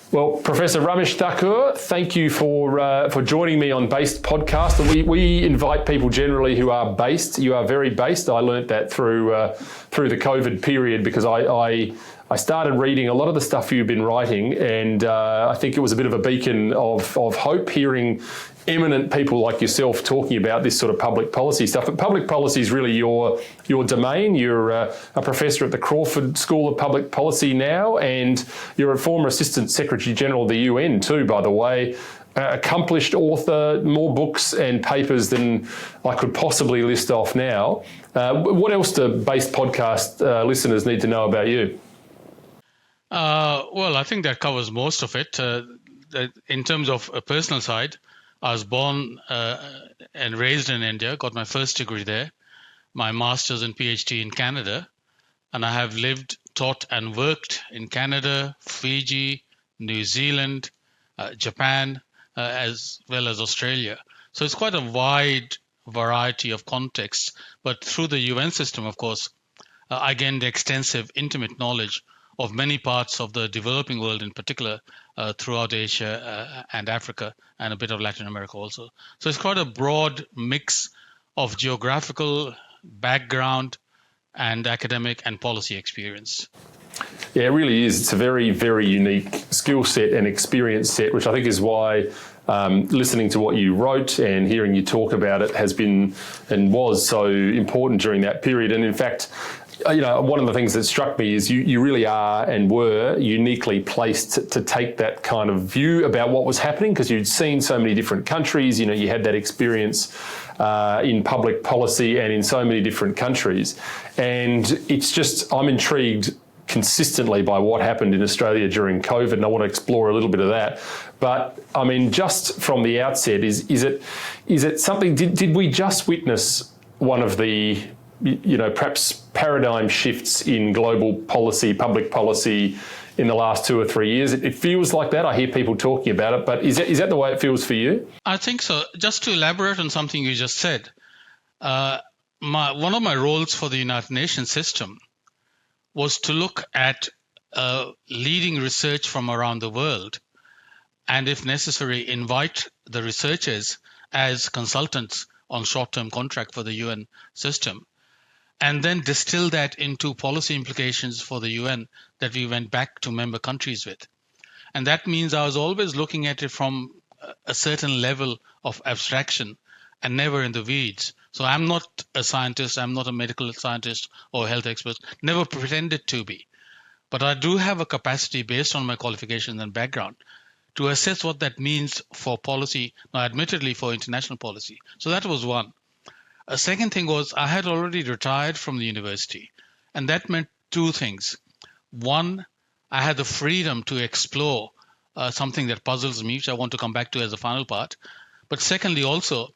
Well, Professor Ramesh Thakur, thank you for joining me on Based Podcast. We invite people generally who are based. You are very based. I learnt that through the COVID period because I started reading a lot of the stuff you've been writing, and I think it was a bit of a beacon of hope hearing eminent people like yourself talking about this sort of public policy stuff. But public policy is really your domain. You're a professor at the Crawford School of Public Policy now, and you're a former Assistant Secretary General of the UN too, by the way. Accomplished author, more books and papers than I could possibly list off now. What else do Based Podcast listeners need to know about you? Well, I think that covers most of it. In terms of a personal side, I was born and raised in India, got my first degree there, my master's and PhD in Canada, and I have lived, taught and worked in Canada, Fiji, New Zealand, Japan, as well as Australia. So it's quite a wide variety of contexts, but through the UN system, of course, I gained extensive, intimate knowledge of many parts of the developing world, in particular throughout Asia and Africa, and a bit of Latin America also. So it's quite a broad mix of geographical background and academic and policy experience. Yeah, it really is. It's a very, very unique skill set and experience set, which I think is why listening to what you wrote and hearing you talk about it has been and was so important during that period. And in fact, one of the things that struck me is you really are and were uniquely placed to take that kind of view about what was happening because you'd seen so many different countries. You had that experience in public policy and in so many different countries. And it's just, I'm intrigued consistently by what happened in Australia during COVID, and I want to explore a little bit of that. But I mean, just from the outset, is it something? Did we just witness one of the perhaps paradigm shifts in global policy, public policy in the last 2 or 3 years? It feels like that. I hear people talking about it, but is that the way it feels for you? I think so. Just to elaborate on something you just said, one of my roles for the United Nations system was to look at leading research from around the world and, if necessary, invite the researchers as consultants on short-term contract for the UN system, and then distill that into policy implications for the UN that we went back to member countries with. And that means I was always looking at it from a certain level of abstraction and never in the weeds. So I'm not a scientist, I'm not a medical scientist or health expert, never pretended to be. But I do have a capacity based on my qualifications and background to assess what that means for policy, now admittedly for international policy. So that was one. A second thing was I had already retired from the university, and that meant two things. One, I had the freedom to explore something that puzzles me, which I want to come back to as a final part. But secondly, also,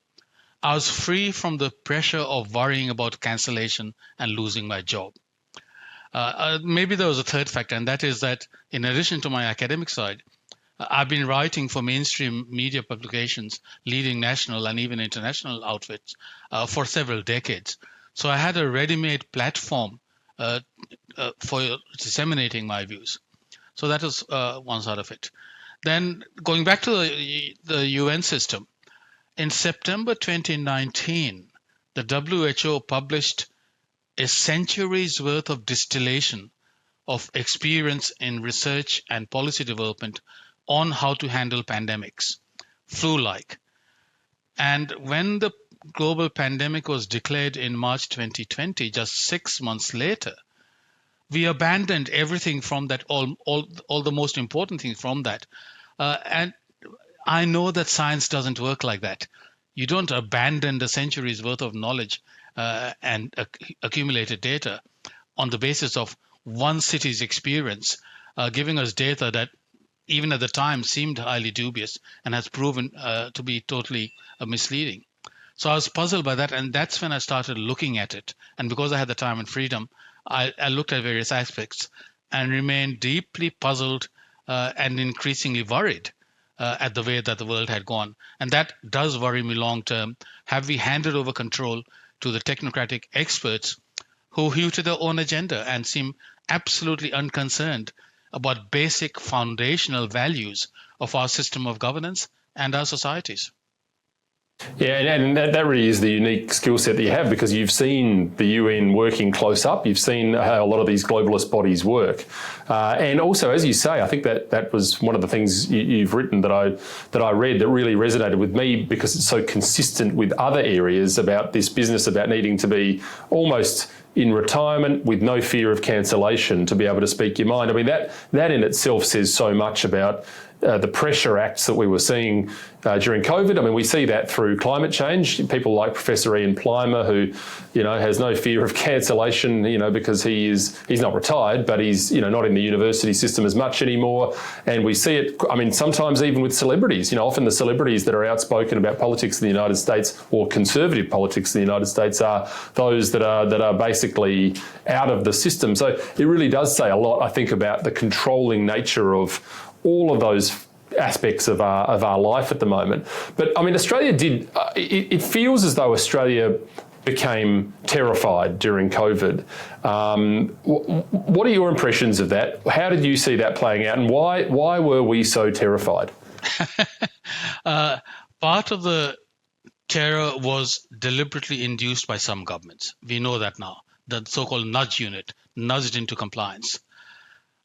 I was free from the pressure of worrying about cancellation and losing my job. Maybe there was a third factor, and that is that in addition to my academic side, I've been writing for mainstream media publications, leading national and even international outfits for several decades. So I had a ready-made platform for disseminating my views. So that was one side of it. Then going back to the UN system, in September 2019, the WHO published a century's worth of distillation of experience in research and policy development on how to handle pandemics, flu-like. And when the global pandemic was declared in March 2020, just 6 months later, we abandoned everything from that, all the most important things from that. And I know that science doesn't work like that. You don't abandon the century's worth of knowledge and accumulated data on the basis of one city's experience, giving us data that even at the time seemed highly dubious and has proven to be totally misleading. So I was puzzled by that, and that's when I started looking at it. And because I had the time and freedom, I looked at various aspects and remained deeply puzzled and increasingly worried at the way that the world had gone. And that does worry me long term. Have we handed over control to the technocratic experts who hew to their own agenda and seem absolutely unconcerned about basic foundational values of our system of governance and our societies. Yeah, and that really is the unique skill set that you have, because you've seen the UN working close up. You've seen how a lot of these globalist bodies work. And also, as you say, I think that was one of the things you've written that I read that really resonated with me, because it's so consistent with other areas about this business about needing to be almost in retirement with no fear of cancellation to be able to speak your mind. I mean, that in itself says so much about the pressure acts that we were seeing during COVID. I mean, we see that through climate change. People like Professor Ian Plimer, who, has no fear of cancellation, because he's not retired, but he's, not in the university system as much anymore. And we see it, I mean, sometimes even with celebrities. Often the celebrities that are outspoken about politics in the United States, or conservative politics in the United States, are those that are basically out of the system. So it really does say a lot, I think, about the controlling nature of all of those aspects of our life at the moment. But I mean, Australia did, it feels as though Australia became terrified during COVID. What are your impressions of that? How did you see that playing out, and why were we so terrified? Part of the terror was deliberately induced by some governments. We know that now. The so-called nudge unit, nudged into compliance.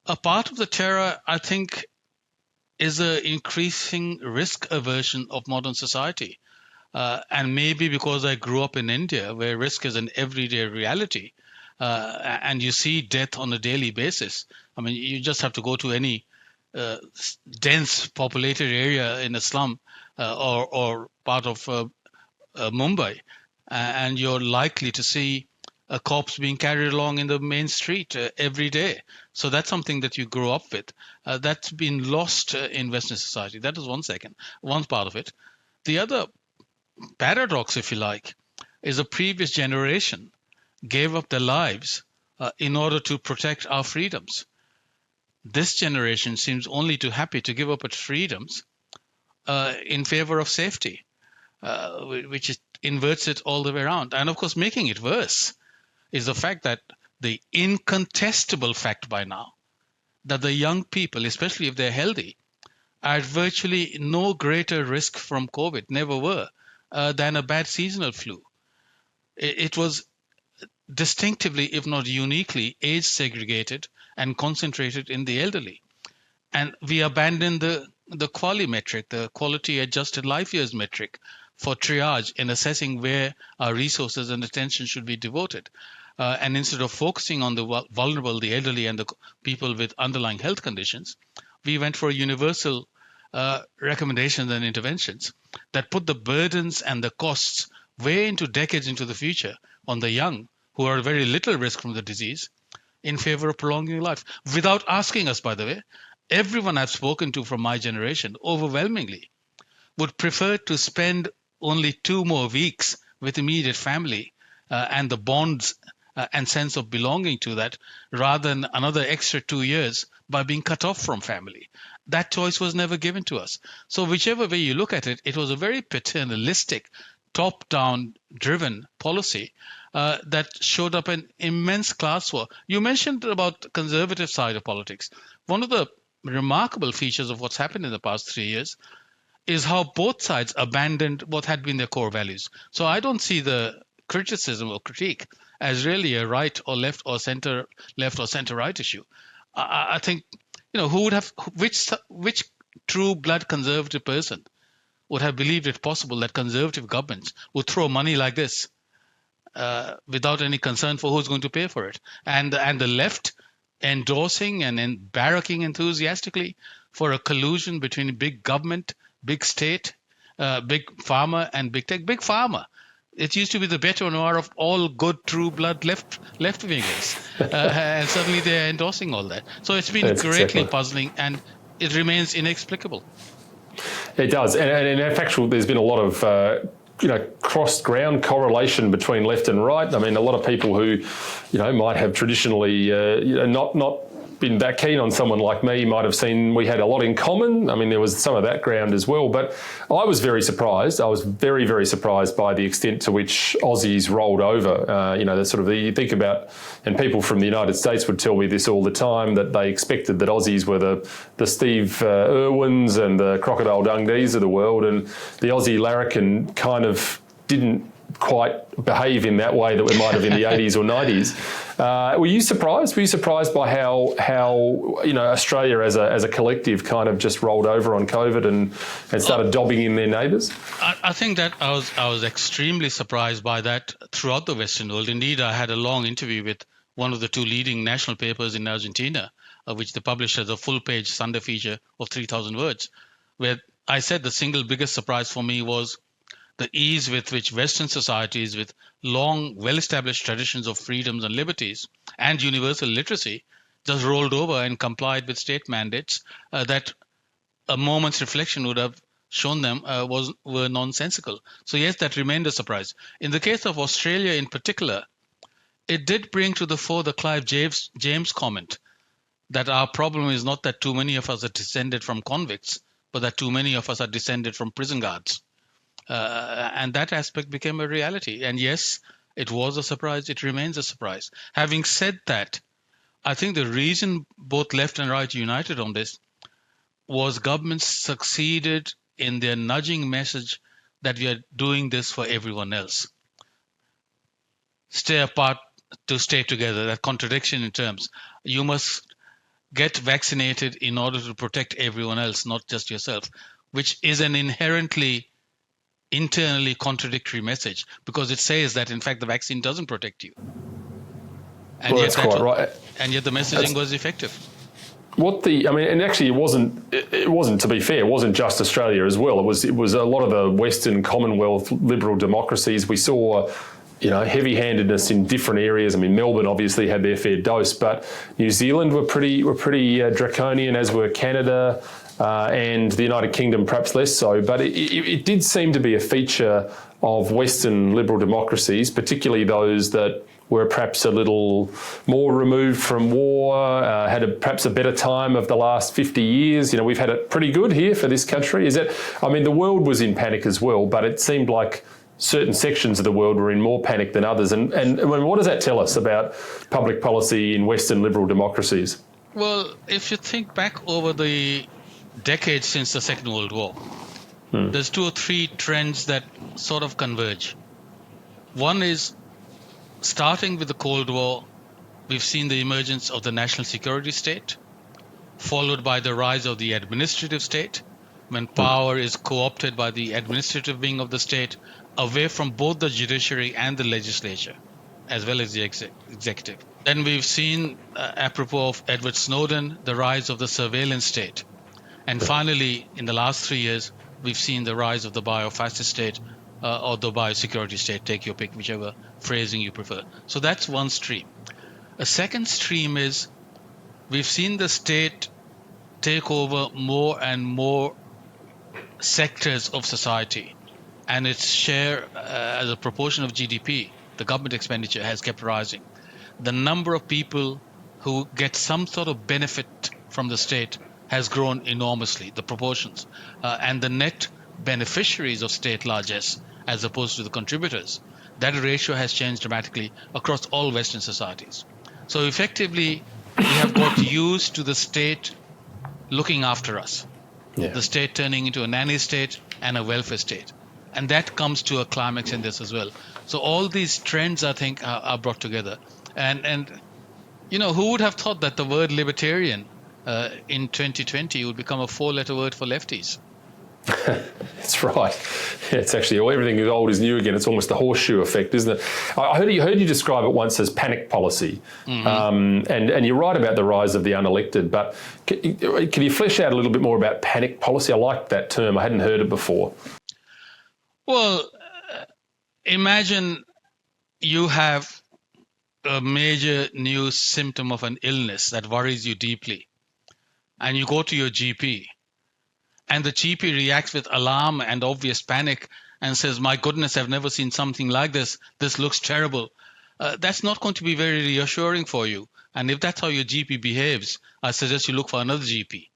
A part of the terror, I think, is an increasing risk aversion of modern society. And maybe because I grew up in India, where risk is an everyday reality, and you see death on a daily basis. I mean, you just have to go to any dense populated area in a slum or part of Mumbai, and you're likely to see a corpse being carried along in the main street every day. So that's something that you grow up with. That's been lost in Western society. That is one part of it. The other paradox, if you like, is a previous generation gave up their lives in order to protect our freedoms. This generation seems only too happy to give up its freedoms in favor of safety, which inverts it all the way around. And of course, making it worse is the fact that the incontestable fact by now that the young people, especially if they're healthy, are at virtually no greater risk from COVID, never were, than a bad seasonal flu. It was distinctively, if not uniquely, age segregated and concentrated in the elderly. And we abandoned the QALY metric, the quality adjusted life years metric, for triage in assessing where our resources and attention should be devoted. And instead of focusing on the vulnerable, the elderly, and the people with underlying health conditions, we went for universal recommendations and interventions that put the burdens and the costs way into decades into the future on the young, who are at very little risk from the disease, in favor of prolonging life. Without asking us, by the way, everyone I've spoken to from my generation overwhelmingly would prefer to spend only 2 more weeks with immediate family and the bonds and sense of belonging to that, rather than another extra 2 years by being cut off from family. That choice was never given to us. So whichever way you look at it, it was a very paternalistic, top-down driven policy that showed up an immense class war. You mentioned about the conservative side of politics. One of the remarkable features of what's happened in the past 3 years is how both sides abandoned what had been their core values. So I don't see the criticism or critique as really a right or left or center left or center right issue. I think, who would have, which true blood conservative person would have believed it possible that conservative governments would throw money like this without any concern for who's going to pay for it, and the left endorsing and barracking enthusiastically for a collusion between big government, big state, big pharma, and big tech. Big pharma, it used to be the bête noire of all good true blood left wingers, and suddenly they're endorsing all that. So it's been greatly puzzling, and it remains inexplicable. It does, and in fact, there's been a lot of cross-ground correlation between left and right. I mean, a lot of people who, might have traditionally not been that keen on someone like me might have seen we had a lot in common. I mean, there was some of that ground as well. But I was very surprised. I was very, very surprised by the extent to which Aussies rolled over. You think about, and people from the United States would tell me this all the time, that they expected that Aussies were the Steve Irwins and the Crocodile Dundees of the world, and the Aussie larrikin kind of didn't quite behave in that way that we might have in the 80s or 90s. Were you surprised? Were you surprised by how Australia as a collective kind of just rolled over on COVID and started dobbing in their neighbours? I think that I was extremely surprised by that throughout the Western world. Indeed, I had a long interview with one of the two leading national papers in Argentina, which they published as a full-page Sunday feature of 3,000 words, where I said the single biggest surprise for me was the ease with which Western societies with long, well-established traditions of freedoms and liberties and universal literacy just rolled over and complied with state mandates that a moment's reflection would have shown them were nonsensical. So yes, that remained a surprise. In the case of Australia in particular, it did bring to the fore the Clive James comment that our problem is not that too many of us are descended from convicts, but that too many of us are descended from prison guards. And that aspect became a reality. And yes, it was a surprise. It remains a surprise. Having said that, I think the reason both left and right united on this was governments succeeded in their nudging message that we are doing this for everyone else. Stay apart to stay together, that contradiction in terms. You must get vaccinated in order to protect everyone else, not just yourself, which is an inherently internally contradictory message, because it says that in fact the vaccine doesn't protect you, and well, that's quite right. And yet the messaging was effective. And actually it wasn't, to be fair, it wasn't just Australia as well. It was a lot of the Western Commonwealth liberal democracies. We saw heavy-handedness in different areas. I mean, Melbourne obviously had their fair dose, but New Zealand were pretty draconian, as were Canada. And the United Kingdom perhaps less so, but it did seem to be a feature of Western liberal democracies, particularly those that were perhaps a little more removed from war, had perhaps a better time of the last 50 years. We've had it pretty good here for this country. The world was in panic as well, but it seemed like certain sections of the world were in more panic than others. And what does that tell us about public policy in Western liberal democracies? Well, if you think back over the decades since the Second World War, there's two or three trends that sort of converge. One is, starting with the Cold War, we've seen the emergence of the national security state, followed by the rise of the administrative state, when power is co-opted by the administrative wing of the state, away from both the judiciary and the legislature, as well as the executive. Then we've seen, apropos of Edward Snowden, the rise of the surveillance state. And finally, in the last 3 years, we've seen the rise of the bio-fascist state or the biosecurity state, take your pick, whichever phrasing you prefer. So that's one stream. A second stream is we've seen the state take over more and more sectors of society, and its share as a proportion of GDP, the government expenditure, has kept rising. The number of people who get some sort of benefit from the state has grown enormously, the proportions. And the net beneficiaries of state largesse, as opposed to the contributors, that ratio has changed dramatically across all Western societies. So effectively, we have got used to the state looking after us, the state turning into a nanny state and a welfare state. And that comes to a climax in this as well. So all these trends, I think, are brought together. And who would have thought that the word libertarian in 2020 would become a 4-letter word for lefties? That's right. It's actually everything is old is new again. It's almost the horseshoe effect, isn't it? I heard you describe it once as panic policy, and you're right about the rise of the unelected. But can you flesh out a little bit more about panic policy? I like that term. I hadn't heard it before. Well, imagine you have a major new symptom of an illness that worries you deeply, and you go to your GP, and the GP reacts with alarm and obvious panic and says, "My goodness, I've never seen something like this. This looks terrible." That's not going to be very reassuring for you. And if that's how your GP behaves, I suggest you look for another GP.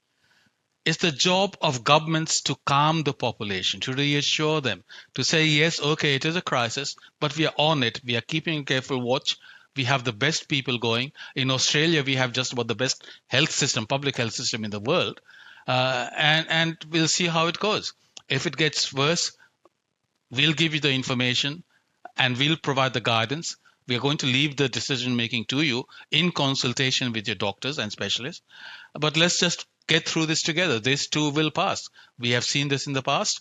It's the job of governments to calm the population, to reassure them, to say, yes, okay, it is a crisis, but we are on it. We are keeping a careful watch. We have the best people going. In Australia, we have just about the best health system, public health system in the world. And we'll see how it goes. If it gets worse, we'll give you the information and we'll provide the guidance. We are going to leave the decision making to you in consultation with your doctors and specialists. But let's just get through this together. This too will pass. We have seen this in the past.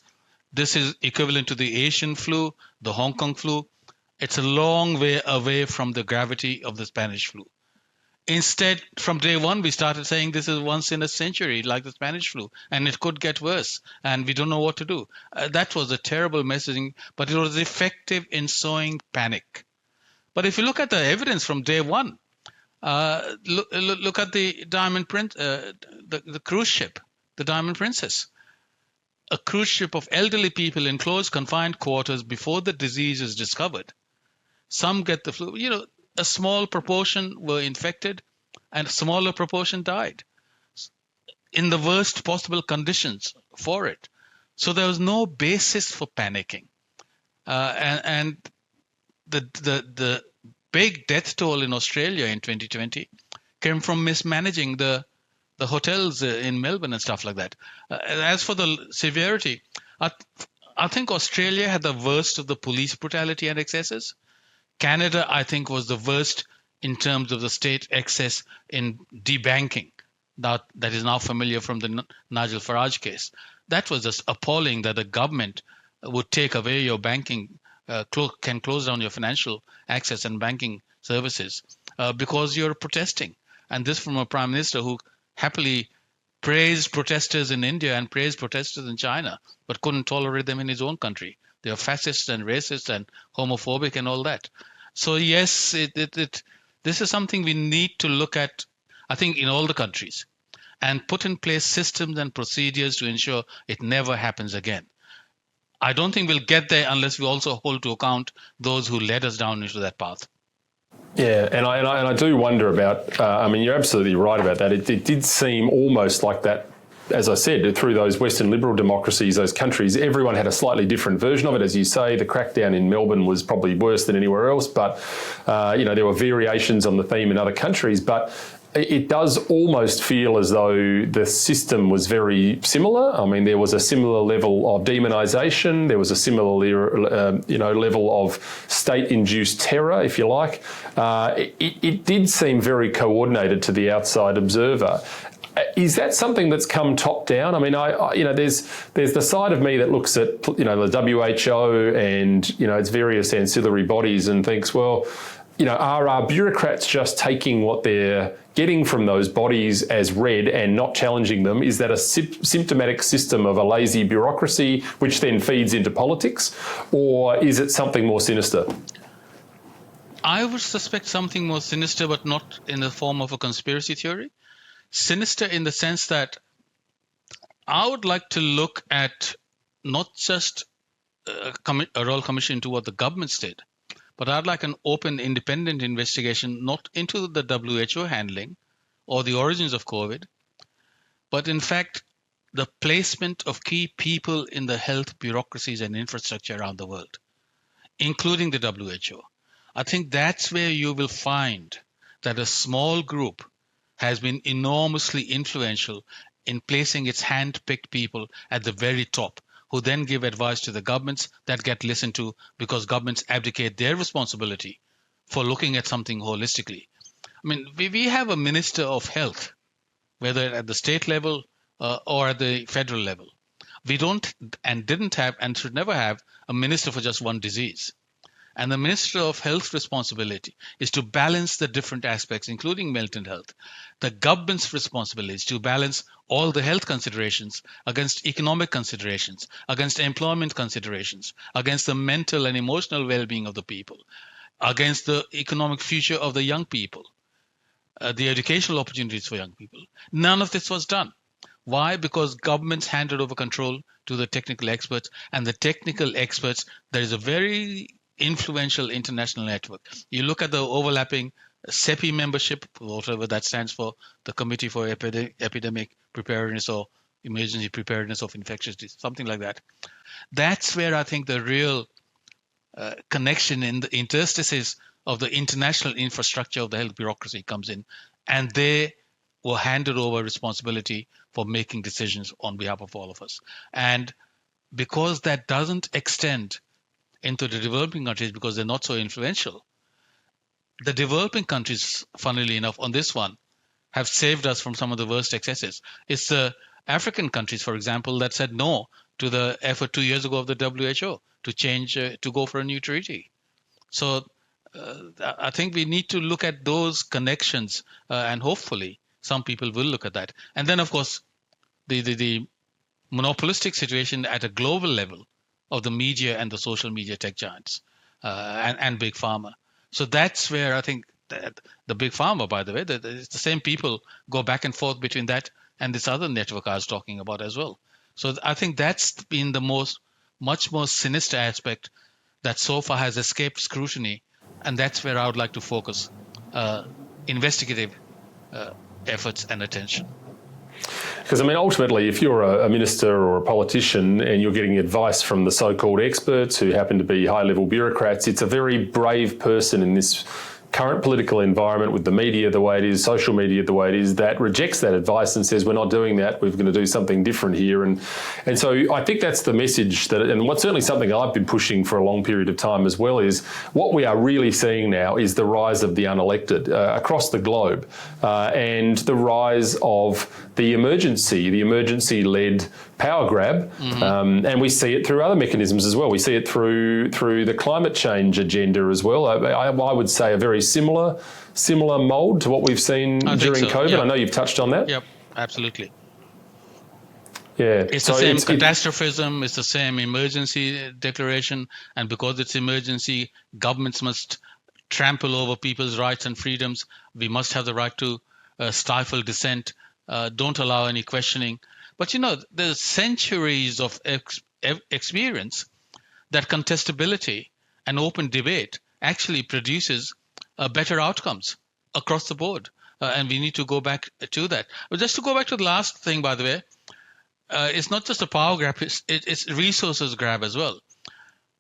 This is equivalent to the Asian flu, the Hong Kong flu. It's a long way away from the gravity of the Spanish flu. Instead, from day one, we started saying this is once in a century, like the Spanish flu, and it could get worse, and we don't know what to do. That was a terrible messaging, but it was effective in sowing panic. But if you look at the evidence from day one, look at the Diamond Prince, the cruise ship, the Diamond Princess. A cruise ship of elderly people in closed, confined quarters before the disease is discovered. Some get the flu. A small proportion were infected and a smaller proportion died in the worst possible conditions for it. So there was no basis for panicking. And the big death toll in Australia in 2020 came from mismanaging the hotels in Melbourne and stuff like that. As for the severity, I think Australia had the worst of the police brutality and excesses. Canada, I think, was the worst in terms of the state excess in debanking. That is now familiar from the Nigel Farage case. That was just appalling that the government would take away your banking, can close down your financial access and banking services because you're protesting. And this from a prime minister who happily praised protesters in India and praised protesters in China, but couldn't tolerate them in his own country. They are fascist and racist and homophobic and all that. So yes, this is something we need to look at, I think, in all the countries and put in place systems and procedures to ensure it never happens again. I don't think we'll get there unless we also hold to account those who led us down into that path. Yeah, and I do wonder about, you're absolutely right about that. It did seem almost like that, as I said, through those Western liberal democracies, those countries, everyone had a slightly different version of it. As you say, the crackdown in Melbourne was probably worse than anywhere else, but, there were variations on the theme in other countries. But it does almost feel as though the system was very similar. I mean, there was a similar level of demonisation. There was a similar, level of state-induced terror, if you like. It did seem very coordinated to the outside observer. Is that something that's come top down? I mean, there's the side of me that looks at, the WHO and, its various ancillary bodies and thinks, well, are our bureaucrats just taking what they're getting from those bodies as read and not challenging them? Is that a symptomatic system of a lazy bureaucracy which then feeds into politics? Or is it something more sinister? I would suspect something more sinister, but not in the form of a conspiracy theory. Sinister in the sense that I would like to look at not just a royal commission into what the governments did, but I'd like an open, independent investigation, not into the WHO handling or the origins of COVID, but in fact, the placement of key people in the health bureaucracies and infrastructure around the world, including the WHO. I think that's where you will find that a small group has been enormously influential in placing its hand-picked people at the very top, who then give advice to the governments that get listened to because governments abdicate their responsibility for looking at something holistically. I mean, we have a minister of health, whether at the state level or at the federal level. We don't and didn't have and should never have a minister for just one disease. And the Minister of Health's responsibility is to balance the different aspects, including mental health. The government's responsibility is to balance all the health considerations against economic considerations, against employment considerations, against the mental and emotional well-being of the people, against the economic future of the young people, the educational opportunities for young people. None of this was done. Why? Because governments handed over control to the technical experts, and the technical experts, there is a very influential international network. You look at the overlapping CEPI membership, whatever that stands for, the Committee for Epidemic Preparedness or Emergency Preparedness of Infectious Disease, something like that. That's where I think the real connection in the interstices of the international infrastructure of the health bureaucracy comes in, and they were handed over responsibility for making decisions on behalf of all of us. And because that doesn't extend into the developing countries because they're not so influential, the developing countries, funnily enough, on this one, have saved us from some of the worst excesses. It's the African countries, for example, that said no to the effort 2 years ago of the WHO to change, to go for a new treaty. So I think we need to look at those connections, and hopefully some people will look at that. And then, of course, the monopolistic situation at a global level of the media and the social media tech giants and big pharma. So that's where I think that the big pharma, by the way, it's the same people go back and forth between that and this other network I was talking about as well. So I think that's been the much more sinister aspect that so far has escaped scrutiny, and that's where I would like to focus investigative efforts and attention. Because, I mean, ultimately, if you're a minister or a politician and you're getting advice from the so-called experts who happen to be high-level bureaucrats, it's a very brave person in this current political environment with the media the way it is, social media the way it is, that rejects that advice and says, we're not doing that, we're going to do something different here. And so I think that's the message that, and what's certainly something I've been pushing for a long period of time as well, is what we are really seeing now is the rise of the unelected across the globe, and the rise of the emergency-led power grab, and we see it through other mechanisms as well. We see it through the climate change agenda as well. I would say a very similar mould to what we've seen during COVID. Yep. I know you've touched on that. Yep, absolutely. Yeah, it's the same catastrophism. It's the same emergency declaration, and because it's emergency, governments must trample over people's rights and freedoms. We must have the right to stifle dissent. Don't allow any questioning. But, there's centuries of experience that contestability and open debate actually produces better outcomes across the board. And we need to go back to that. But just to go back to the last thing, by the way, it's not just a power grab, it's resources grab as well.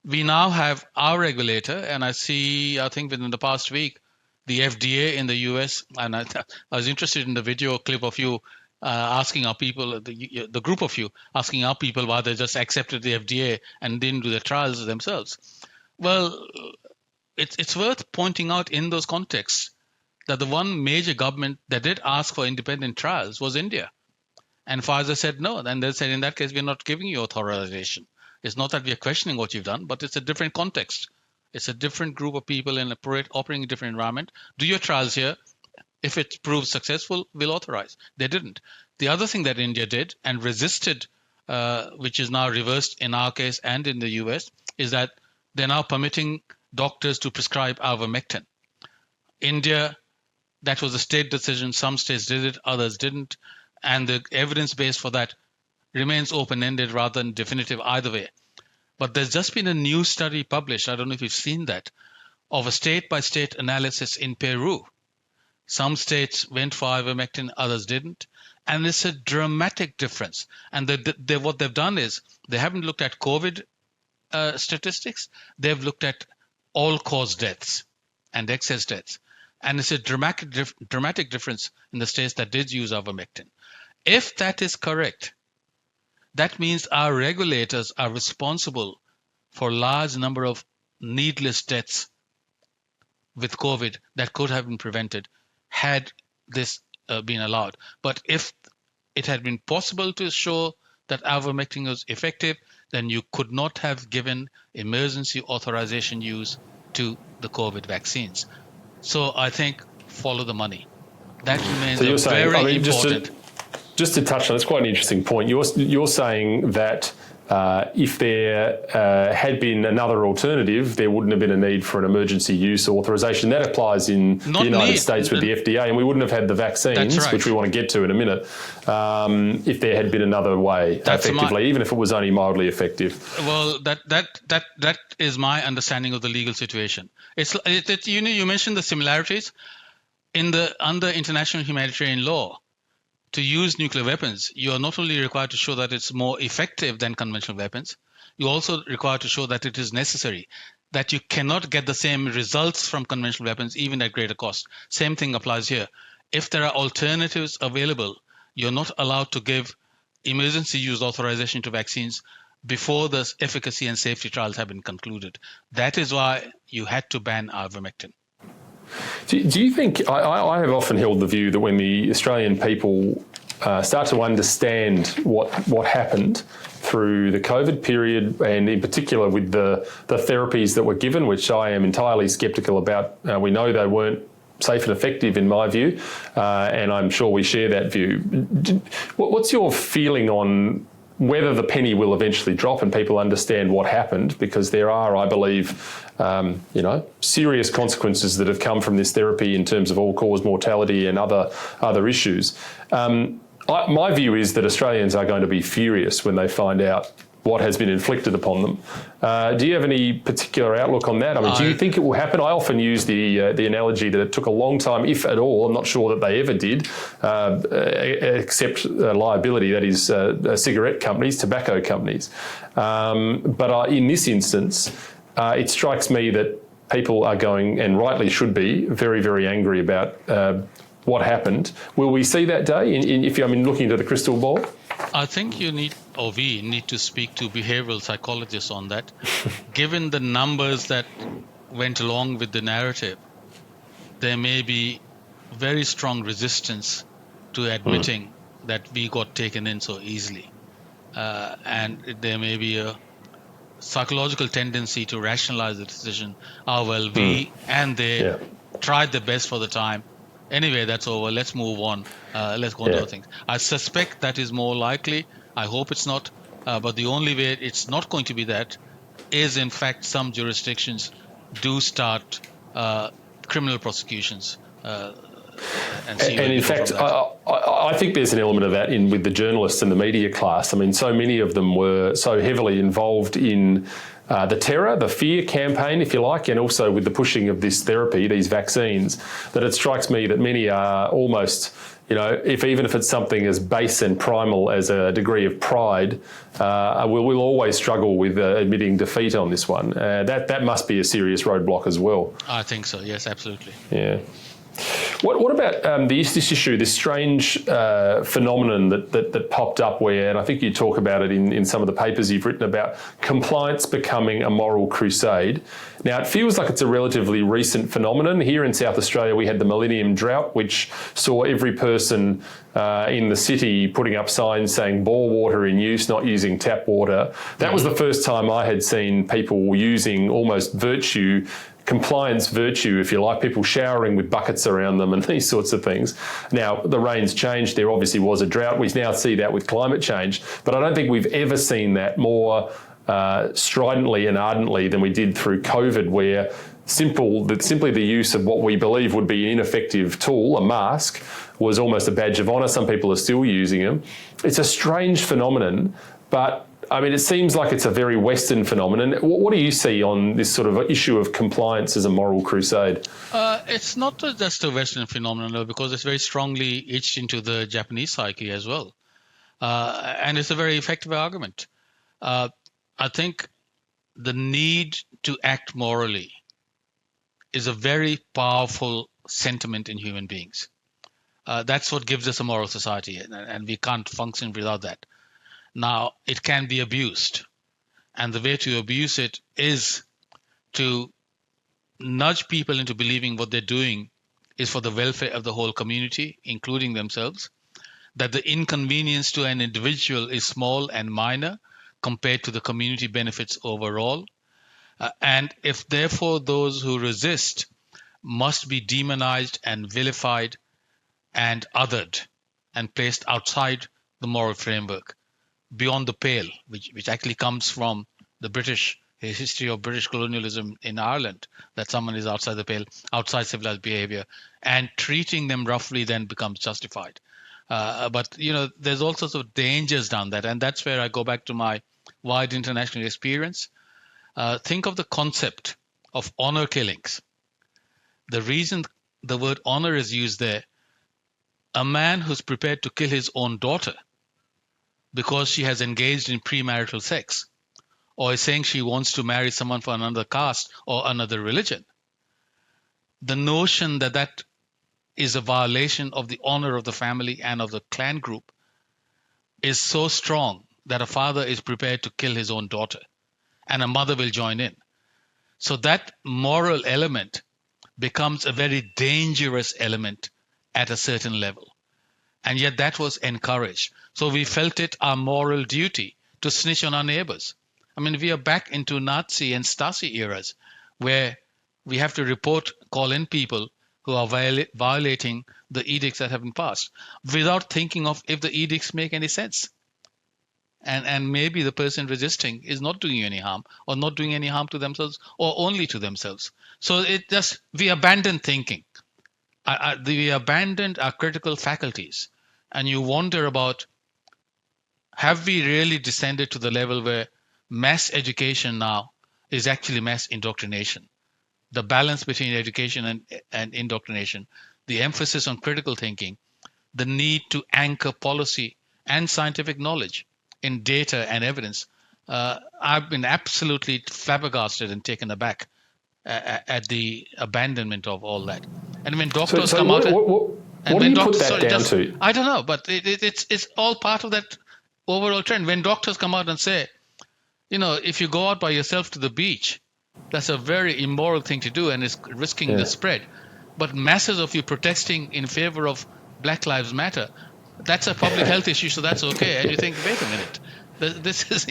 We now have our regulator, and I think within the past week, the FDA in the US, and I was interested in the video clip of you asking our people, the group of you, asking our people why they just accepted the FDA and didn't do the trials themselves. Well, it's worth pointing out in those contexts that the one major government that did ask for independent trials was India. And Pfizer said no. And they said, in that case, we're not giving you authorization. It's not that we are questioning what you've done, but it's a different context. It's a different group of people in operating in a different environment. Do your trials here. If it proves successful, we'll authorize. They didn't. The other thing that India did and resisted, which is now reversed in our case and in the US, is that they're now permitting doctors to prescribe ivermectin. India, that was a state decision. Some states did it, others didn't. And the evidence base for that remains open-ended rather than definitive either way. But there's just been a new study published, I don't know if you've seen that, of a state-by-state analysis in Peru. Some states went for ivermectin, others didn't. And it's a dramatic difference. And what they've done is they haven't looked at COVID statistics. They've looked at all-cause deaths and excess deaths. And it's a dramatic difference in the states that did use ivermectin. If that is correct, that means our regulators are responsible for a large number of needless deaths with COVID that could have been prevented had this been allowed. But if it had been possible to show that ivermectin was effective, then you could not have given emergency authorization use to the COVID vaccines. So I think follow the money. That remains very important. Just to touch on, it's quite an interesting point. You're saying that if there had been another alternative, there wouldn't have been a need for an emergency use authorization. That applies in the United States with the FDA, and we wouldn't have had the vaccines, which we want to get to in a minute, if there had been another way, even if it was only mildly effective. Well, that is my understanding of the legal situation. You mentioned the similarities. under international humanitarian law, to use nuclear weapons, you are not only required to show that it's more effective than conventional weapons, you also required to show that it is necessary, that you cannot get the same results from conventional weapons even at greater cost. Same thing applies here. If there are alternatives available, you're not allowed to give emergency use authorization to vaccines before the efficacy and safety trials have been concluded. That is why you had to ban ivermectin. Do you think, I have often held the view that when the Australian people start to understand what happened through the COVID period, and in particular with the therapies that were given, which I am entirely sceptical about, we know they weren't safe and effective in my view, and I'm sure we share that view. What's your feeling on whether the penny will eventually drop and people understand what happened? Because there are, I believe, serious consequences that have come from this therapy in terms of all-cause mortality and other issues. My view is that Australians are going to be furious when they find out what has been inflicted upon them. Do you have any particular outlook on that? I mean, do you think it will happen? I often use the analogy that it took a long time, if at all, I'm not sure that they ever did, accept liability, that is cigarette companies, tobacco companies. But in this instance, it strikes me that people are going, and rightly should be, very, very angry about what happened. Will we see that day, looking into the crystal ball? I think we need to speak to behavioral psychologists on that. Given the numbers that went along with the narrative, there may be very strong resistance to admitting that we got taken in so easily. And there may be a psychological tendency to rationalize the decision. We and they tried their best for the time. Anyway, that's over. Let's move on. Let's go on to other things. I suspect that is more likely. I hope it's not. But the only way it's not going to be that is, in fact, some jurisdictions do start criminal prosecutions. And in fact, I think there's an element of that with the journalists and the media class. I mean, so many of them were so heavily involved in the terror, the fear campaign, if you like, and also with the pushing of this therapy, these vaccines, that it strikes me that many are almost, even if it's something as base and primal as a degree of pride, we'll always struggle with admitting defeat on this one. That must be a serious roadblock as well. I think so, yes, absolutely. Yeah. What about this issue, this strange phenomenon that popped up where, and I think you talk about it in some of the papers you've written about, compliance becoming a moral crusade. Now, it feels like it's a relatively recent phenomenon. Here in South Australia, we had the Millennium Drought, which saw every person in the city putting up signs saying bore water in use, not using tap water. That was the first time I had seen people using almost compliance virtue, if you like, people showering with buckets around them and these sorts of things. Now, the rain's changed. There obviously was a drought. We now see that with climate change, but I don't think we've ever seen that more stridently and ardently than we did through COVID, where simply the use of what we believe would be an ineffective tool, a mask, was almost a badge of honour. Some people are still using them. It's a strange phenomenon, but I mean, it seems like it's a very Western phenomenon. What do you see on this sort of issue of compliance as a moral crusade? It's not just a Western phenomenon, though, because it's very strongly etched into the Japanese psyche as well. And it's a very effective argument. I think the need to act morally is a very powerful sentiment in human beings. That's what gives us a moral society, and we can't function without that. Now, it can be abused, and the way to abuse it is to nudge people into believing what they're doing is for the welfare of the whole community, including themselves, that the inconvenience to an individual is small and minor compared to the community benefits overall. And if therefore those who resist must be demonized and vilified and othered and placed outside the moral framework, beyond the pale, which actually comes from the history of British colonialism in Ireland, that someone is outside the pale, outside civilized behavior, and treating them roughly then becomes justified. But, there's all sorts of dangers down that, and that's where I go back to my wide international experience. Think of the concept of honor killings. The reason the word honor is used there, a man who's prepared to kill his own daughter because she has engaged in premarital sex, or is saying she wants to marry someone from another caste or another religion, the notion that that is a violation of the honor of the family and of the clan group is so strong that a father is prepared to kill his own daughter and a mother will join in. So that moral element becomes a very dangerous element at a certain level. And yet that was encouraged. So we felt it our moral duty to snitch on our neighbors. I mean, we are back into Nazi and Stasi eras where we have to call in people who are violating the edicts that have been passed without thinking of if the edicts make any sense. And maybe the person resisting is not doing you any harm, or not doing any harm to themselves, or only to themselves. So we abandon thinking. We abandoned our critical faculties. And you wonder about, have we really descended to the level where mass education now is actually mass indoctrination? The balance between education and indoctrination, the emphasis on critical thinking, the need to anchor policy and scientific knowledge in data and evidence. I've been absolutely flabbergasted and taken aback at the abandonment of all that. And when doctors come out... What do you put that down to? I don't know, but it's all part of that overall trend. When doctors come out and say, if you go out by yourself to the beach, that's a very immoral thing to do and is risking the spread. But masses of you protesting in favor of Black Lives Matter, that's a public health issue, so that's okay. And you think, wait a minute, this is,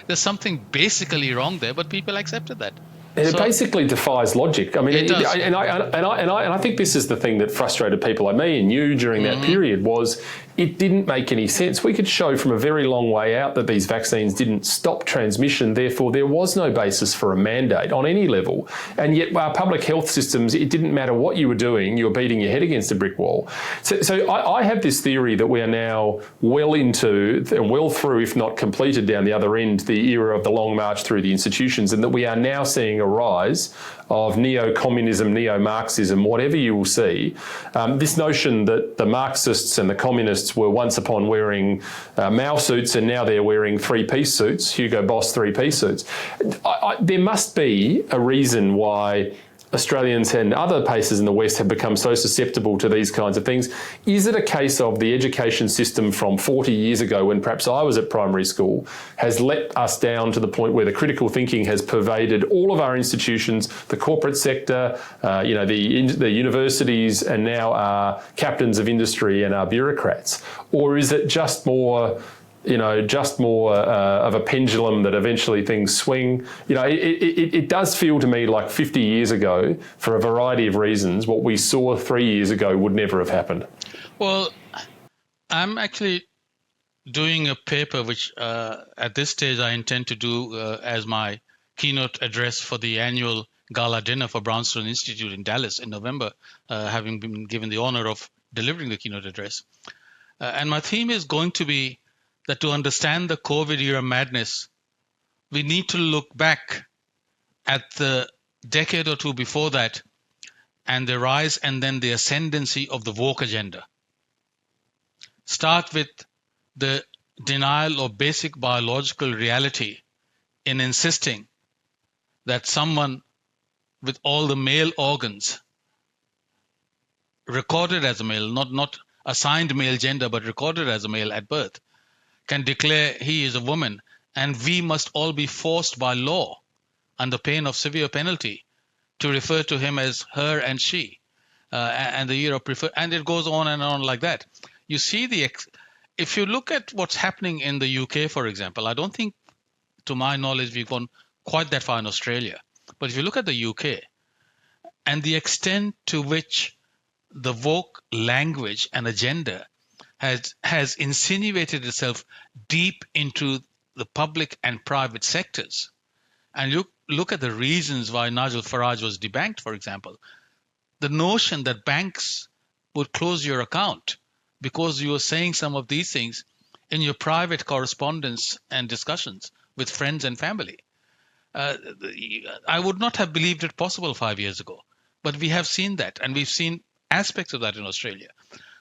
there's something basically wrong there, but people accepted that. It basically defies logic. I mean, it does. And I think this is the thing that frustrated people like me and you during that period was it didn't make any sense. We could show from a very long way out that these vaccines didn't stop transmission. Therefore, there was no basis for a mandate on any level. And yet our public health systems, it didn't matter what you were doing, you were beating your head against a brick wall. So I have this theory that we are now well into and well through, if not completed down the other end, the era of the long march through the institutions, and that we are now seeing a rise of neo-communism, neo-Marxism, whatever you will see. This notion that the Marxists and the communists were once upon wearing Mao suits and now they're wearing three-piece suits, Hugo Boss three-piece suits. There must be a reason why Australians and other places in the West have become so susceptible to these kinds of things. Is it a case of the education system from 40 years ago, when perhaps I was at primary school, has let us down to the point where the critical thinking has pervaded all of our institutions, the corporate sector, the universities, and now our captains of industry and our bureaucrats? Or is it just more of a pendulum that eventually things swing? It does feel to me like 50 years ago, for a variety of reasons, what we saw 3 years ago would never have happened. Well, I'm actually doing a paper which at this stage I intend to do as my keynote address for the annual gala dinner for Brownstone Institute in Dallas in November, having been given the honor of delivering the keynote address. And my theme is going to be that to understand the COVID era madness, we need to look back at the decade or two before that and the rise and then the ascendancy of the woke agenda. Start with the denial of basic biological reality in insisting that someone with all the male organs recorded as a male, not assigned male gender, but recorded as a male at birth, can declare he is a woman, and we must all be forced by law under pain of severe penalty to refer to him as her and she, and the year of prefer, and it goes on and on like that. You see if you look at what's happening in the UK, for example, I don't think, to my knowledge, we've gone quite that far in Australia. But if you look at the UK and the extent to which the woke language and agenda has insinuated itself deep into the public and private sectors. And you look at the reasons why Nigel Farage was debanked, for example. The notion that banks would close your account because you were saying some of these things in your private correspondence and discussions with friends and family. I would not have believed it possible 5 years ago. But we have seen that, and we've seen aspects of that in Australia.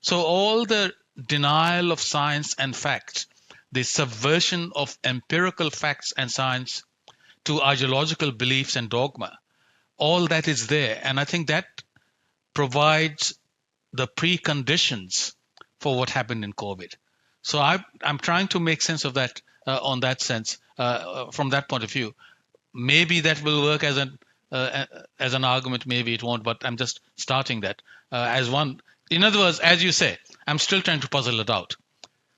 So all the denial of science and fact, the subversion of empirical facts and science to ideological beliefs and dogma, all that is there. And I think that provides the preconditions for what happened in COVID. So I'm trying to make sense of that on that sense, from that point of view. Maybe that will work as an argument, maybe it won't, but I'm just starting that as one. In other words, as you say, I'm still trying to puzzle it out.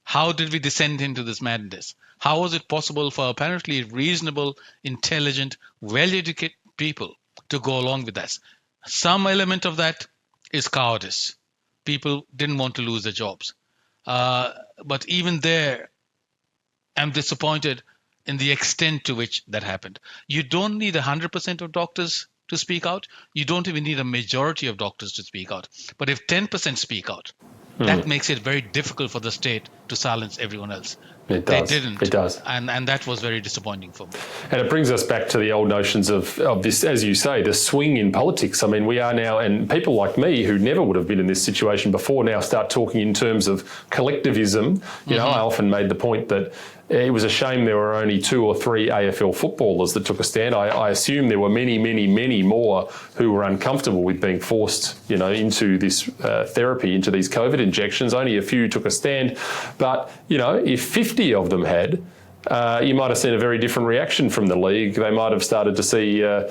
How did we descend into this madness? How was it possible for apparently reasonable, intelligent, well-educated people to go along with us? Some element of that is cowardice. People didn't want to lose their jobs. But even there, I'm disappointed in the extent to which that happened. You don't need 100% of doctors to speak out. You don't even need a majority of doctors to speak out. But if 10% speak out, that makes it very difficult for the state to silence everyone else. It does. They didn't. It does. And that was very disappointing for me. And it brings us back to the old notions of this, as you say, the swing in politics. I mean, we are now, and people like me who never would have been in this situation before now start talking in terms of collectivism. You know, I often made the point that it was a shame there were only 2 or 3 AFL footballers that took a stand. I assume there were many, many, many more who were uncomfortable with being forced, you know, into this therapy, into these COVID injections. Only a few took a stand. But, you know, if 50 of them had, you might have seen a very different reaction from the league. They might have started to see a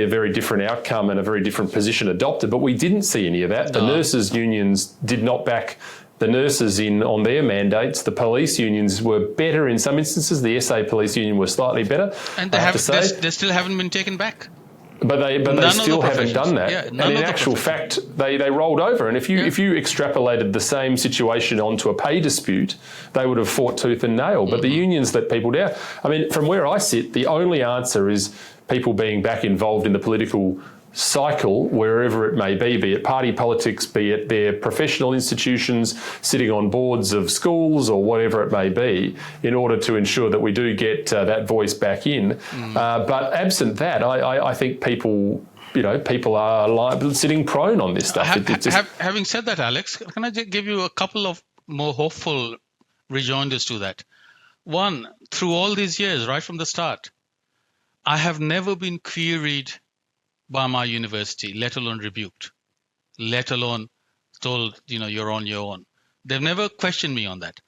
very different outcome and a very different position adopted. But we didn't see any of that. The nurses' unions did not back the nurses in on their mandates. The police unions were better in some instances. The SA police union was slightly better. And they still haven't been taken back. But they still haven't done that. Yeah, and in actual fact, they rolled over. And if you extrapolated the same situation onto a pay dispute, they would have fought tooth and nail. But the unions let people down. I mean, from where I sit, the only answer is people being back involved in the political cycle, wherever it may be it party politics, be it their professional institutions, sitting on boards of schools or whatever it may be, in order to ensure that we do get that voice back in. But absent that, I think people are sitting prone on this stuff. Having said that, Alex, can I give you a couple of more hopeful rejoinders to that? One, through all these years, right from the start, I have never been queried by my university, let alone rebuked, let alone told, you're on your own. They've never questioned me on that.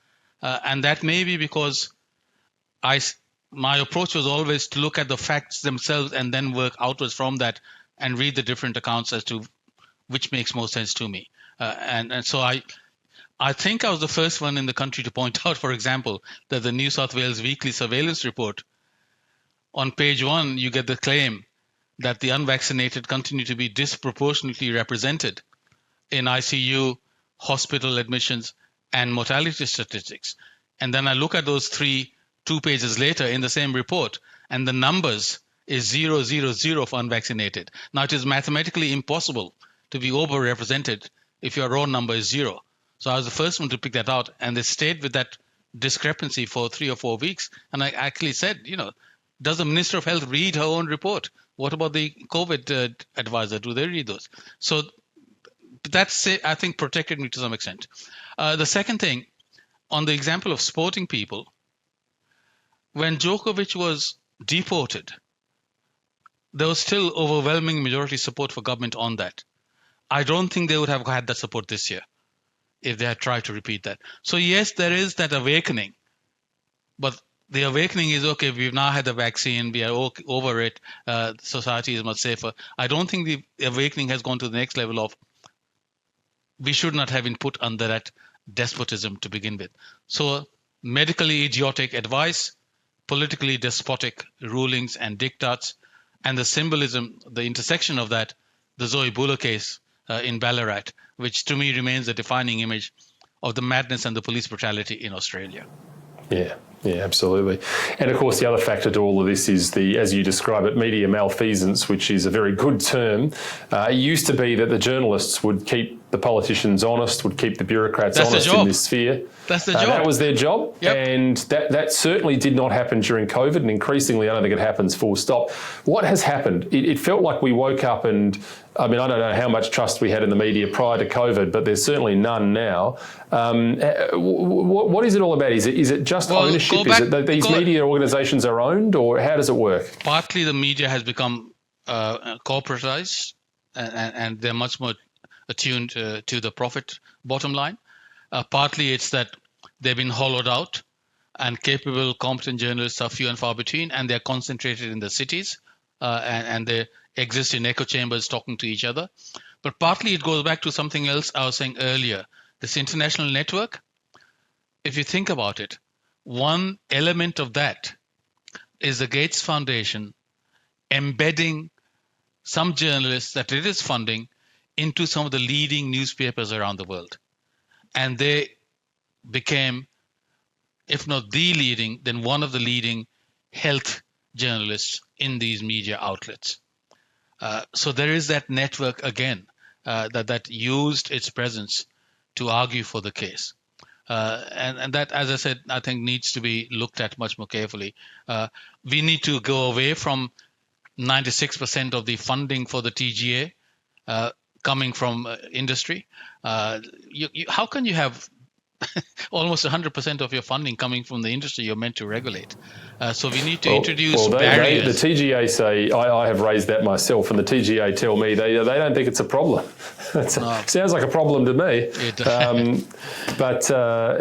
And that may be because my approach was always to look at the facts themselves and then work outwards from that and read the different accounts as to which makes more sense to me. And so I think I was the first one in the country to point out, for example, that the New South Wales Weekly Surveillance Report, on page 1, you get the claim that the unvaccinated continue to be disproportionately represented in ICU, hospital admissions, and mortality statistics. And then I look at those 2 pages later in the same report, and the numbers is 000 for unvaccinated. Now, it is mathematically impossible to be overrepresented if your own number is 0. So I was the first one to pick that out, and they stayed with that discrepancy for 3 or 4 weeks. And I actually said, does the Minister of Health read her own report? What about the COVID advisor? Do they read those? So that's, I think, protected me to some extent. The second thing, on the example of sporting people, when Djokovic was deported, there was still overwhelming majority support for government on that. I don't think they would have had that support this year if they had tried to repeat that. So yes, there is that awakening, but the awakening is, okay, we've now had the vaccine, we are over it, society is much safer. I don't think the awakening has gone to the next level of we should not have been put under that despotism to begin with. So medically idiotic advice, politically despotic rulings and diktats, and the symbolism, the intersection of that, the Zoe Buller case in Ballarat, which to me remains a defining image of the madness and the police brutality in Australia. Yeah, absolutely. And of course, the other factor to all of this is as you describe it, media malfeasance, which is a very good term. It used to be that the journalists would keep the politicians honest, would keep the bureaucrats That's honest in this sphere. That's the job. That was their job. Yep. And that certainly did not happen during COVID, and increasingly I don't think it happens full stop. What has happened? It felt like we woke up and, I mean, I don't know how much trust we had in the media prior to COVID, but there's certainly none now. What is it all about? Is it just ownership? Is it that these media organisations are owned, or how does it work? Partly the media has become corporatized, and they're much more attuned to the profit bottom line. Partly it's that they've been hollowed out, and capable, competent journalists are few and far between, and they're concentrated in the cities, and they exist in echo chambers talking to each other. But partly it goes back to something else I was saying earlier, this international network. If you think about it, one element of that is the Gates Foundation embedding some journalists that it is funding into some of the leading newspapers around the world. And they became, if not the leading, then one of the leading health journalists in these media outlets. So there is that network again that used its presence to argue for the case. And that, as I said, I think needs to be looked at much more carefully. We need to go away from 96% of the funding for the TGA coming from industry. How can you have almost 100% of your funding coming from the industry you're meant to regulate? So we need to introduce barriers. The TGA say, I have raised that myself, and the TGA tell me they don't think it's a problem. Sounds like a problem to me. But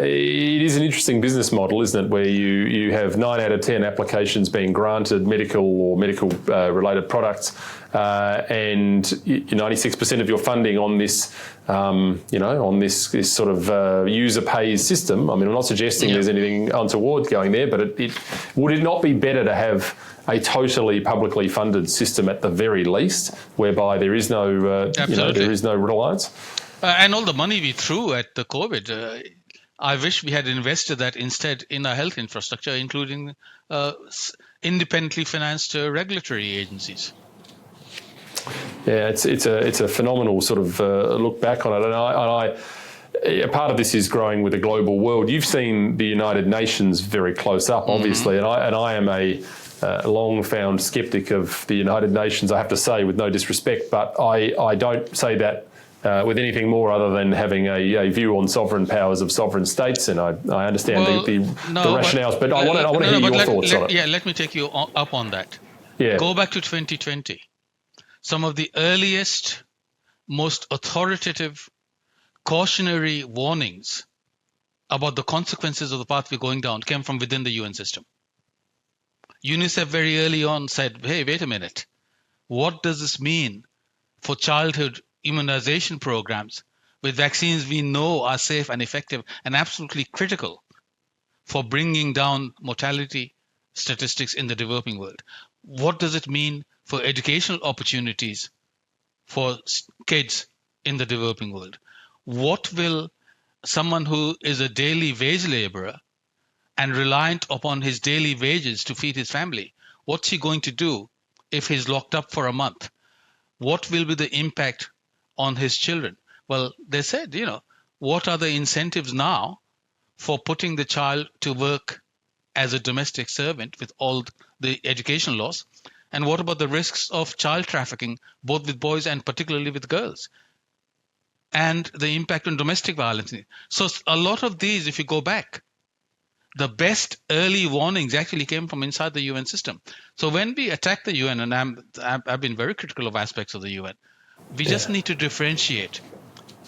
it is an interesting business model, isn't it, where you have 9 out of 10 applications being granted medical or medical related products, and 96% of your funding on this, on this sort of user pays system. I mean, I'm not suggesting there's anything untoward going there, but would it not be better to have a totally publicly funded system at the very least, whereby there is no, there is no reliance? And all the money we threw at the COVID, I wish we had invested that instead in our health infrastructure, including independently financed regulatory agencies. Yeah, it's a phenomenal sort of look back on it, and I part of this is growing with the global world. You've seen the United Nations very close up, obviously, and I am a long-found skeptic of the United Nations, I have to say, with no disrespect, but I don't say that with anything more other than having a view on sovereign powers of sovereign states, and I understand the rationales, but I want to hear your thoughts on it. Yeah, let me take you up on that. Yeah. Go back to 2020. Some of the earliest, most authoritative, cautionary warnings about the consequences of the path we're going down came from within the UN system. UNICEF very early on said, hey, wait a minute. What does this mean for childhood immunization programs with vaccines we know are safe and effective and absolutely critical for bringing down mortality statistics in the developing world? What does it mean for educational opportunities for kids in the developing world? What will someone who is a daily wage laborer and reliant upon his daily wages to feed his family, what's he going to do if he's locked up for a month? What will be the impact on his children? Well, they said, what are the incentives now for putting the child to work as a domestic servant with all the education laws? And what about the risks of child trafficking, both with boys and particularly with girls? And the impact on domestic violence. So a lot of these, if you go back, the best early warnings actually came from inside the UN system. So when we attack the UN, and I've been very critical of aspects of the UN, we just need to differentiate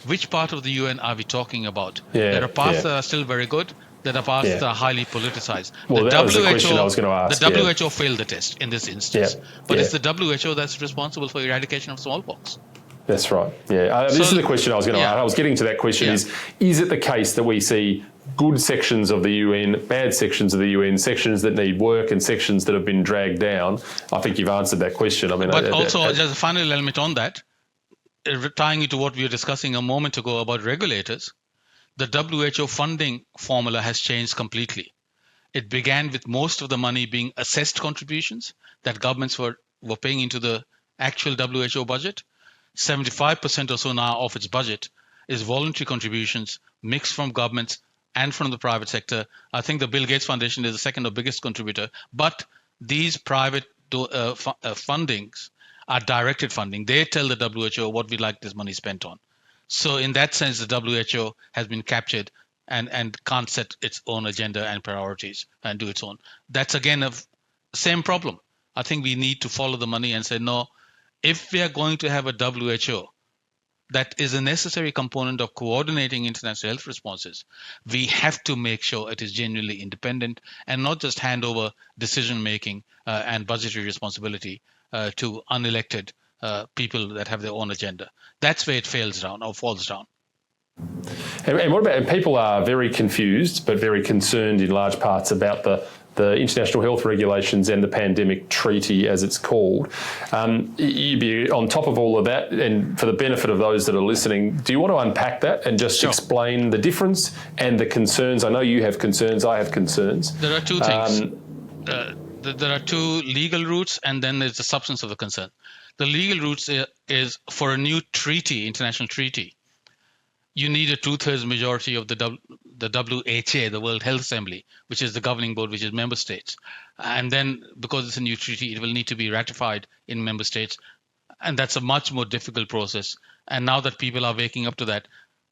which part of the UN are we talking about. There are parts that are still very good. There are parts that are highly politicized. Well, that was the question I was going to ask. The WHO failed the test in this instance. But it's the WHO that's responsible for eradication of smallpox. That's right. Yeah. This is the question I was going to ask. I was getting to that question is it the case that we see good sections of the UN, bad sections of the UN, sections that need work and sections that have been dragged down? I think you've answered that question. I mean, but also, just a final element on that, tying it to what we were discussing a moment ago about regulators, the WHO funding formula has changed completely. It began with most of the money being assessed contributions that governments were paying into the actual WHO budget. 75% or so now of its budget is voluntary contributions mixed from governments and from the private sector. I think the Bill Gates Foundation is the second or biggest contributor, but these private fundings are directed funding. They tell the WHO what we'd like this money spent on. So in that sense, the WHO has been captured and can't set its own agenda and priorities and do its own. That's again a same problem. I think we need to follow the money and say, no, if we are going to have a WHO that is a necessary component of coordinating international health responses, we have to make sure it is genuinely independent and not just hand over decision-making and budgetary responsibility to unelected people that have their own agenda. That's where it fails down or falls down. And what about, and people are very confused but very concerned in large parts about the international health regulations and the pandemic treaty, as it's called. You'd be on top of all of that, and for the benefit of those that are listening, do you want to unpack that and just explain the difference and the concerns? I know you have concerns, I have concerns. There are two things. There are two legal routes, and then there's the substance of the concern. The legal route is for a new treaty, international treaty, you need a 2/3 majority of the WHA, the World Health Assembly, which is the governing board, which is member states. And then because it's a new treaty, it will need to be ratified in member states. And that's a much more difficult process. And now that people are waking up to that,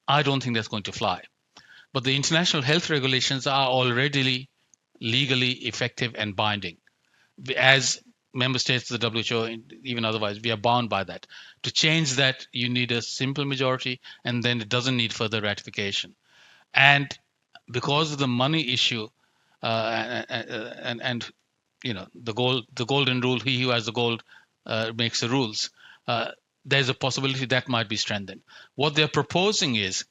I don't think that's going to fly. But the international health regulations are already legally effective and binding. As member states of the WHO, even otherwise, we are bound by that. To change that, you need a simple majority, and then it doesn't need further ratification. And because of the money issue, and you know, the golden rule, he who has the gold makes the rules, there's a possibility that might be strengthened. What they're proposing is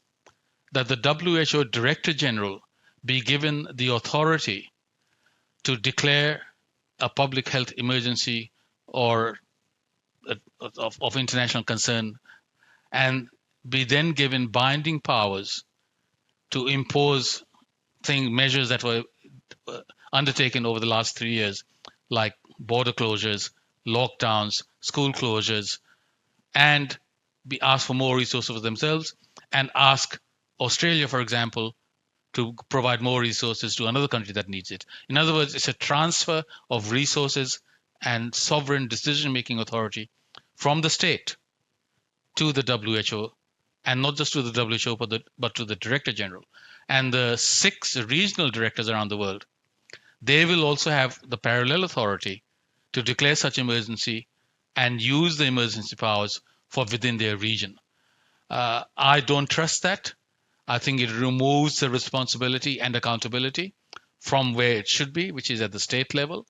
that the WHO Director General be given the authority to declare a public health emergency or of international concern, and be then given binding powers to impose measures that were undertaken over the last 3 years, like border closures, lockdowns, school closures, and be asked for more resources for themselves, and ask Australia, for example, to provide more resources to another country that needs it. In other words, it's a transfer of resources and sovereign decision-making authority from the state to the WHO, and not just to the WHO, but to the Director General. And the 6 regional directors around the world, they will also have the parallel authority to declare such emergency and use the emergency powers for within their region. I don't trust that. I think it removes the responsibility and accountability from where it should be, which is at the state level.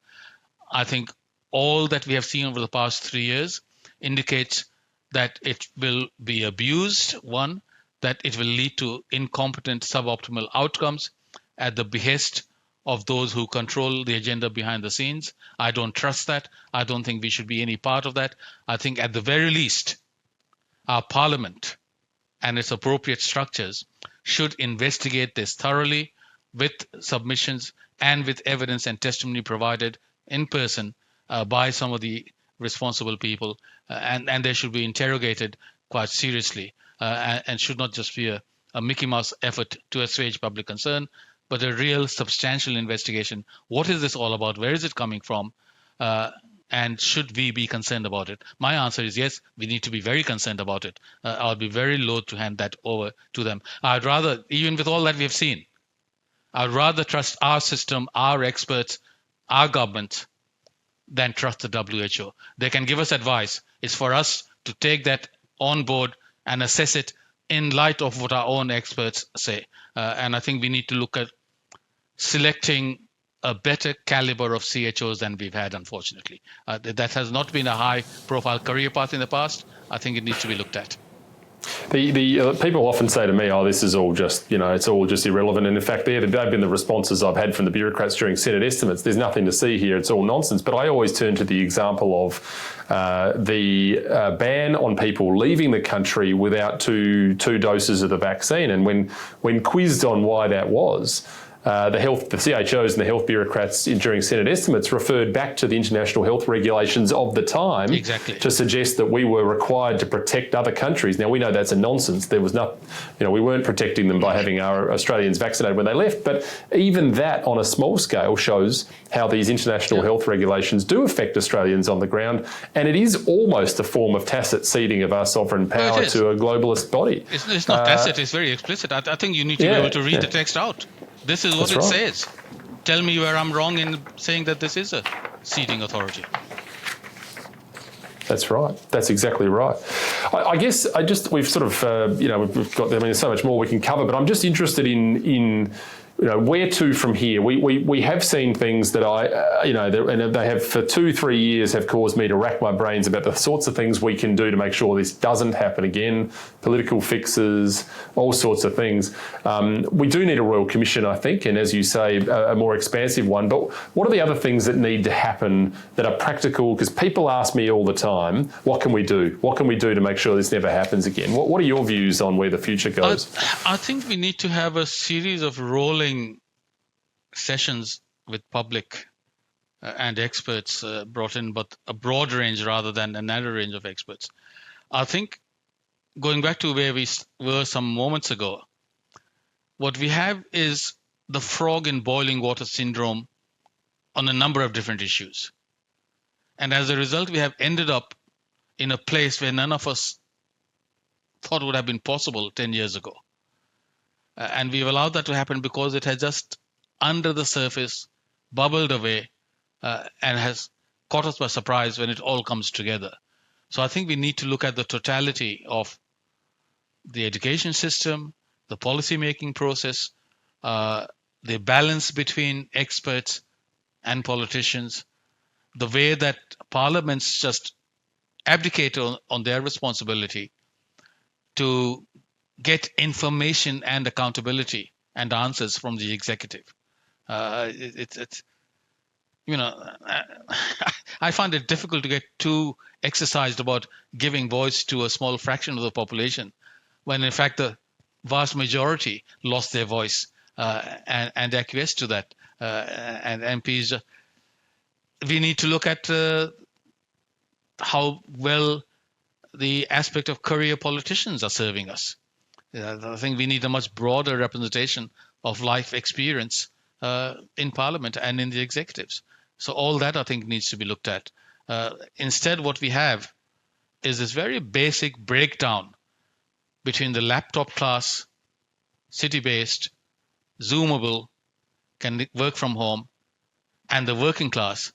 I think all that we have seen over the past 3 years indicates that it will be abused, one, that it will lead to incompetent, suboptimal outcomes at the behest of those who control the agenda behind the scenes. I don't trust that. I don't think we should be any part of that. I think at the very least, our parliament and its appropriate structures should investigate this thoroughly with submissions and with evidence and testimony provided in person by some of the responsible people, and they should be interrogated quite seriously and should not just be a Mickey Mouse effort to assuage public concern, but a real substantial investigation. What is this all about? Where is it coming from? And should we be concerned about it? My answer is yes, we need to be very concerned about it. I'll be very loath to hand that over to them. I'd rather, even with all that we have seen, I'd rather trust our system, our experts, our government, than trust the WHO. They can give us advice. It's for us to take that on board and assess it in light of what our own experts say. And I think we need to look at selecting a better caliber of CHOs than we've had, unfortunately. That has not been a high-profile career path in the past. I think it needs to be looked at. The people often say to me, "Oh, this is all just, it's all just irrelevant." And in fact, they've been the responses I've had from the bureaucrats during Senate estimates. There's nothing to see here; it's all nonsense. But I always turn to the example of the ban on people leaving the country without two doses of the vaccine. And when quizzed on why that was, the CHOs and the health bureaucrats during Senate estimates referred back to the international health regulations of the time to suggest that we were required to protect other countries. Now, we know that's a nonsense. There was not, we weren't protecting them by having our Australians vaccinated when they left. But even that on a small scale shows how these international health regulations do affect Australians on the ground. And it is almost a form of tacit ceding of our sovereign power to a globalist body. It's not tacit, it's very explicit. I think you need to be able to read the text out. This is what says. Tell me where I'm wrong in saying that this is a ceding authority. That's right. That's exactly right. I guess we've sort of, we've got, there's so much more we can cover, but I'm just interested in where to from here. We have seen things that and they have for 2-3 years have caused me to rack my brains about the sorts of things we can do to make sure this doesn't happen again. Political fixes, all sorts of things. We do need a Royal Commission, I think, and as you say, a more expansive one. But what are the other things that need to happen that are practical? Because people ask me all the time, what can we do? What can we do to make sure this never happens again? What are your views on where the future goes? I think we need to have a series of rolling sessions with public and experts brought in, but a broad range rather than a narrow range of experts. I think going back to where we were some moments ago, what we have is the frog in boiling water syndrome on a number of different issues. And as a result, we have ended up in a place where none of us thought would have been possible 10 years ago. And we've allowed that to happen because it has just under the surface bubbled away and has caught us by surprise when it all comes together. So I think we need to look at the totality of the education system, the policy-making process, the balance between experts and politicians, the way that parliaments just abdicate on their responsibility to get information and accountability and answers from the executive. I find it difficult to get too exercised about giving voice to a small fraction of the population, when in fact the vast majority lost their voice and acquiesced to that. And MPs, we need to look at how well the aspect of career politicians are serving us. I think we need a much broader representation of life experience in Parliament and in the executives. So all that, I think, needs to be looked at. Instead, what we have is this very basic breakdown between the laptop class, city-based, Zoomable, can work from home, and the working class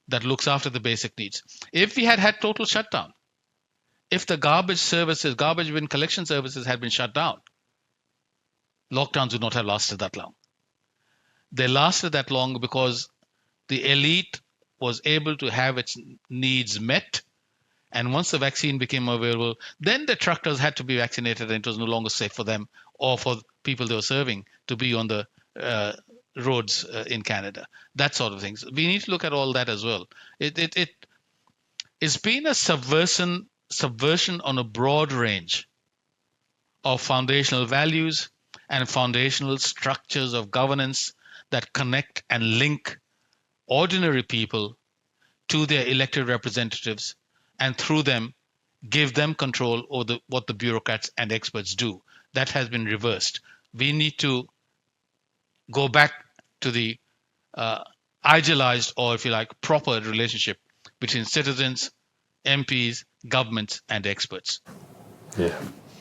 that looks after the basic needs. If we had had total shutdown, if the garbage bin collection services had been shut down, lockdowns would not have lasted that long. They lasted that long because the elite was able to have its needs met. And once the vaccine became available, then the truckers had to be vaccinated and it was no longer safe for them or for people they were serving to be on the roads in Canada. That sort of things. We need to look at all that as well. It's been a subversion on a broad range of foundational values and foundational structures of governance that connect and link ordinary people to their elected representatives, and through them give them control over what the bureaucrats and experts do. That has been reversed. We need to go back to the idealized, or if you like, proper relationship between citizens, MPs, governments, and experts.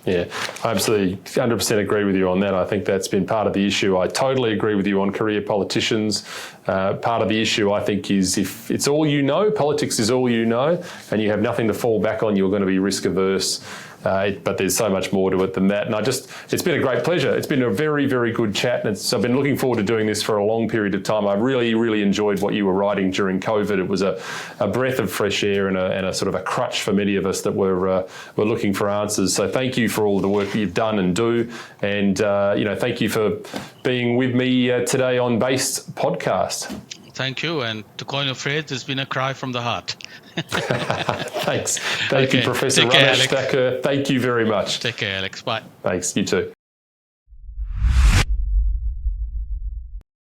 Yeah, I absolutely 100% agree with you on that. I think that's been part of the issue. I totally agree with you on career politicians. Part of the issue, I think, is if it's all you know, politics is all you know, and you have nothing to fall back on, you're going to be risk averse. But there's so much more to it than that. And it's been a great pleasure. It's been a very, very good chat. And I've been looking forward to doing this for a long period of time. I really, really enjoyed what you were writing during COVID. It was a breath of fresh air and a sort of a crutch for many of us that were looking for answers. So thank you for all the work that you've done and do. And, thank you for being with me today on Based Podcast. Thank you. And to coin a phrase, it's been a cry from the heart. Thanks. Thank you, Professor Ramesh Thakur. Thank you very much. Take care, Alex. Bye. Thanks. You too.